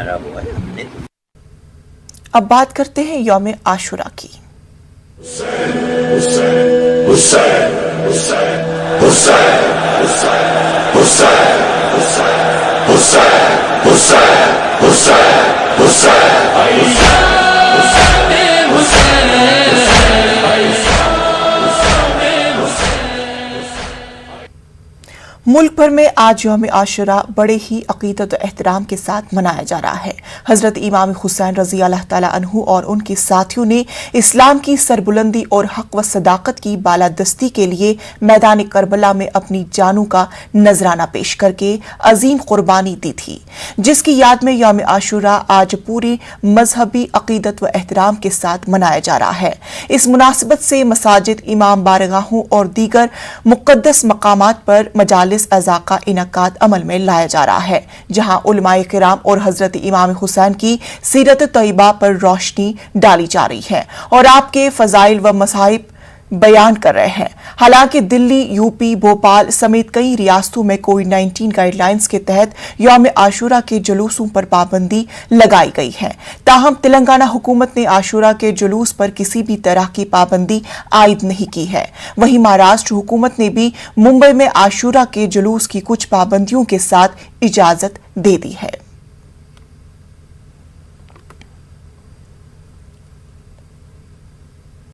मारा हुआ है हमने। अब बात करते हैं यौम आशुरा की। मुल्क भर में आज यौम आशुरा बड़े ही अकीदत और एहतराम के साथ मनाया जा रहा है। हजरत इमाम हुसैन रजी अल्लाह ताला अन्हु और उनके साथियों ने इस्लाम की सरबुलंदी और हक व सदाकत की बालादस्ती के लिए मैदान करबला में अपनी जानों का नजराना पेश करके अजीम कुर्बानी दी थी, जिसकी याद में यौम आशुरा आज पूरी मजहबी अकीदत व एहतराम के साथ मनाया जा रहा है। इस मुनासिबत से मसाजिद, इमाम बारगाहों और दीगर मुक़द्दस मकामात पर मजालिस अज़ा का इनकाद अमल में लाया जा रहा है, जहां उलमाए किराम और हजरत इमाम हुसैन की सीरत तैयबा पर रोशनी डाली जा रही है और आपके फजाइल व मसाइब बयान कर रहे हैं। हालांकि दिल्ली, यूपी, भोपाल समेत कई रियासतों में कोविड-19 गाइडलाइंस के तहत यौम आशुरा के जुलूसों पर पाबंदी लगाई गई है। ताहम तेलंगाना हुकूमत ने आशुरा के जुलूस पर किसी भी तरह की पाबंदी आयद नहीं की है। वहीं महाराष्ट्र हुकूमत ने भी मुंबई में आशुरा के जुलूस की कुछ पाबंदियों के साथ इजाजत दे दी है।